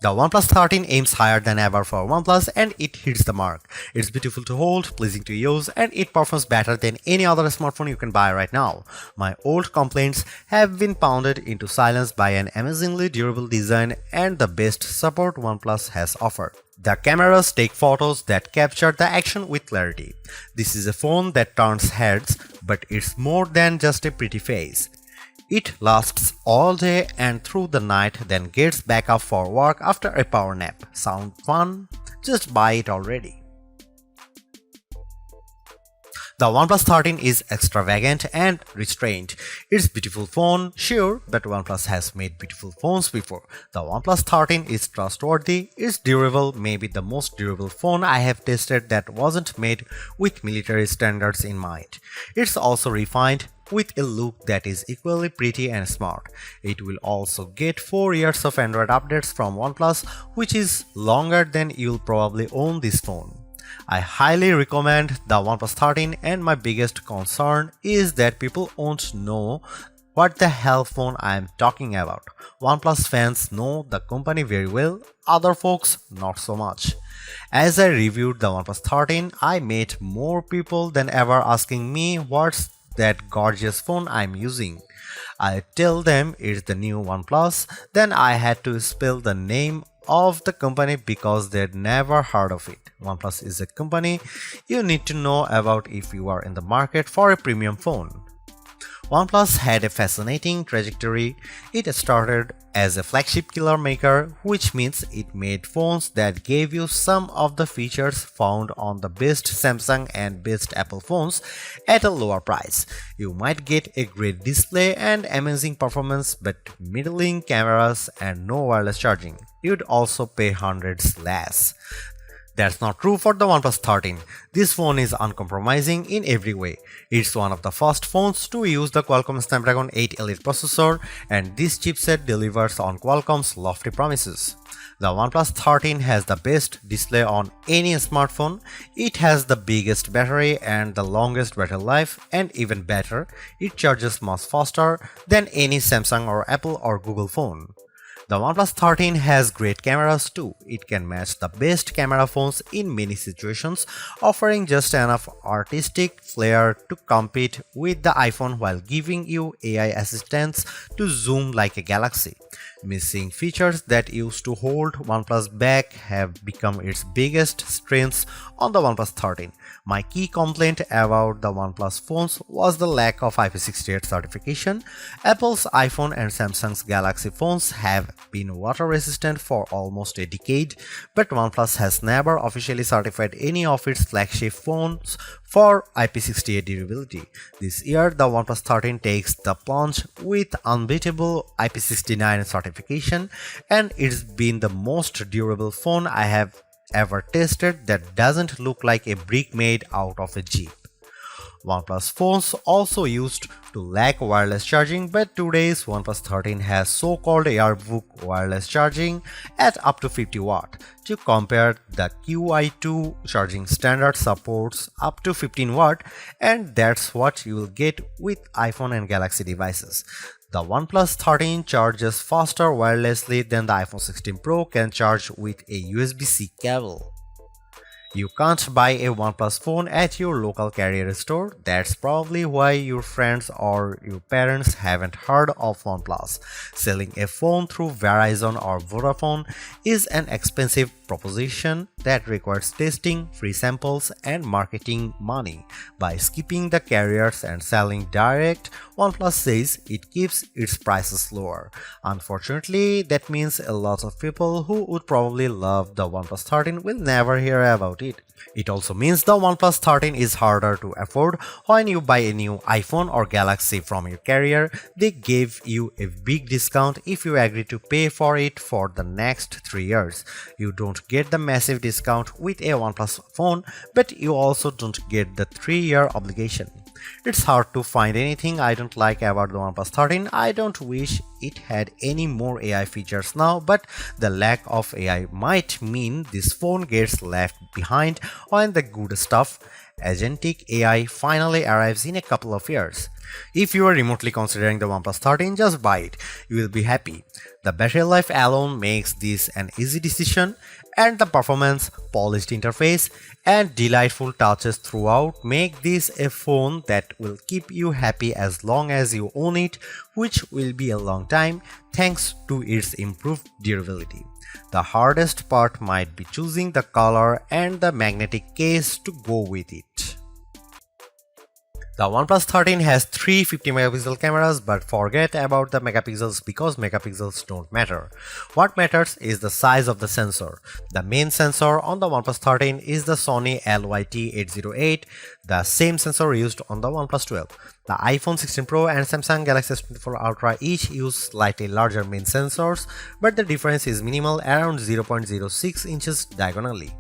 The OnePlus 13 aims higher than ever for OnePlus and it hits the mark. It's beautiful to hold, pleasing to use, and it performs better than any other smartphone you can buy right now. My old complaints have been pounded into silence by an amazingly durable design and the best support OnePlus has offered. The cameras take photos that capture the action with clarity. This is a phone that turns heads, but it's more than just a pretty face. It lasts all day and through the night, then gets back up for work after a power nap. Sound fun? Just buy it already. The OnePlus 13 is extravagant and restrained. It's a beautiful phone, sure, but OnePlus has made beautiful phones before. The OnePlus 13 is trustworthy, it's durable, maybe the most durable phone I have tested that wasn't made with military standards in mind. It's also refined, with a look that is equally pretty and smart. It will also get 4 years of Android updates from OnePlus, which is longer than you'll probably own this phone. I highly recommend the OnePlus 13 and my biggest concern is that people won't know what the hell phone I am talking about. OnePlus fans know the company very well, other folks not so much. As I reviewed the OnePlus 13, I met more people than ever asking me what's that gorgeous phone I'm using. I tell them it's the new OnePlus, then I had to spell the name of the company because they'd never heard of it. OnePlus is a company you need to know about if you are in the market for a premium phone. OnePlus had a fascinating trajectory. It started as a flagship killer maker, which means it made phones that gave you some of the features found on the best Samsung and best Apple phones at a lower price. You might get a great display and amazing performance, but middling cameras and no wireless charging. You'd also pay hundreds less. That's not true for the OnePlus 13. This phone is uncompromising in every way. It's one of the first phones to use the Qualcomm Snapdragon 8 Elite processor, and this chipset delivers on Qualcomm's lofty promises. The OnePlus 13 has the best display on any smartphone. It has the biggest battery and the longest battery life, and even better, it charges much faster than any Samsung or Apple or Google phone. The OnePlus 13 has great cameras too. It can match the best camera phones in many situations, offering just enough artistic flair to compete with the iPhone while giving you AI assistance to zoom like a galaxy. Missing features that used to hold OnePlus back have become its biggest strengths on the OnePlus 13. My key complaint about the OnePlus phones was the lack of IP68 certification. Apple's iPhone and Samsung's Galaxy phones have been water resistant for almost a decade, but OnePlus has never officially certified any of its flagship phones for IP68 durability. This year, the OnePlus 13 takes the plunge with unbeatable IP69 certification, and it's been the most durable phone I have ever tested that doesn't look like a brick made out of a Jeep. OnePlus phones also used to lack wireless charging, but today's OnePlus 13 has so-called Airbook wireless charging at up to 50 watt. To compare, the QI2 charging standard supports up to 15 watt, and that's what you will get with iPhone and Galaxy devices. The OnePlus 13 charges faster wirelessly than the iPhone 16 Pro can charge with a USB-C cable. You can't buy a OnePlus phone at your local carrier store. That's probably why your friends or your parents haven't heard of OnePlus. Selling a phone through Verizon or Vodafone is an expensive proposition that requires testing, free samples, and marketing money. By skipping the carriers and selling direct, OnePlus says it keeps its prices lower. Unfortunately, that means a lot of people who would probably love the OnePlus 13 will never hear about it. It also means the OnePlus 13 is harder to afford. When you buy a new iPhone or Galaxy from your carrier, they give you a big discount if you agree to pay for it for the next 3 years. You don't get the massive discount with a OnePlus phone, but you also don't get the 3-year obligation. It's hard to find anything I don't like about the OnePlus 13. I don't wish it had any more AI features now, but the lack of AI might mean this phone gets left behind when the good stuff agentic AI finally arrives in a couple of years. If you are remotely considering the OnePlus 13, just buy it. You will be happy. The battery life alone makes this an easy decision, and the performance, polished interface, and delightful touches throughout make this a phone that will keep you happy as long as you own it, which will be a long time thanks to its improved durability. The hardest part might be choosing the color and the magnetic case to go with it. The OnePlus 13 has three 50-megapixel cameras, but forget about the megapixels because megapixels don't matter. What matters is the size of the sensor. The main sensor on the OnePlus 13 is the Sony LYT808, the same sensor used on the OnePlus 12. The iPhone 16 Pro and Samsung Galaxy S24 Ultra each use slightly larger main sensors, but the difference is minimal, around 0.06 inches diagonally.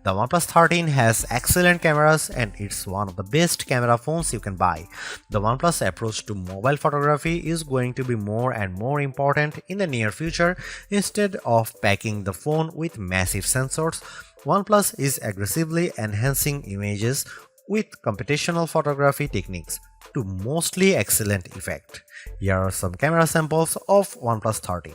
The OnePlus 13 has excellent cameras and it's one of the best camera phones you can buy. The OnePlus approach to mobile photography is going to be more and more important in the near future. Instead of packing the phone with massive sensors, OnePlus is aggressively enhancing images with computational photography techniques to mostly excellent effect. Here are some camera samples of OnePlus 13.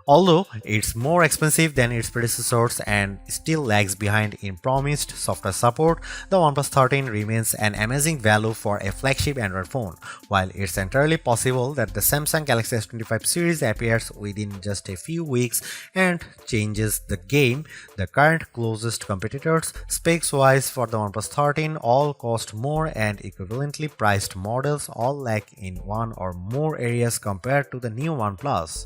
Although it's more expensive than its predecessors and still lags behind in promised software support, the OnePlus 13 remains an amazing value for a flagship Android phone. While it's entirely possible that the Samsung Galaxy S25 series appears within just a few weeks and changes the game, the current closest competitors, specs-wise for the OnePlus 13, all cost more and equivalently priced models all lack in one or more areas compared to the new OnePlus.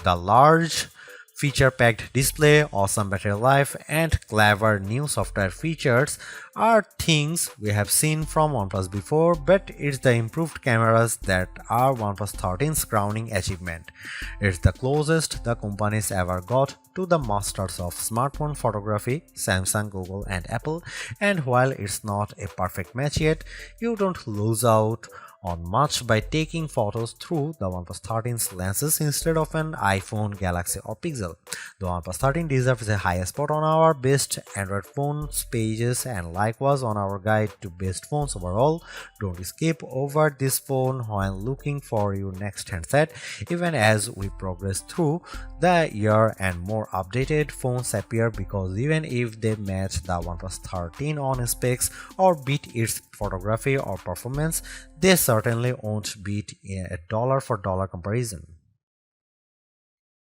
The large feature-packed display, awesome battery life, and clever new software features are things we have seen from OnePlus before, but it's the improved cameras that are OnePlus 13's crowning achievement. It's the closest the companies ever got to the masters of smartphone photography, Samsung, Google, and Apple, and while it's not a perfect match yet, you don't lose out on much by taking photos through the OnePlus 13's lenses instead of an iPhone, Galaxy, or Pixel. The OnePlus 13 deserves a high spot on our best Android phones pages and likewise on our guide to best phones overall. Don't skip over this phone while looking for your next handset, even as we progress through the year and more updated phones appear, because even if they match the OnePlus 13 on specs or beat its photography or performance, they certainly won't beat a dollar for dollar comparison.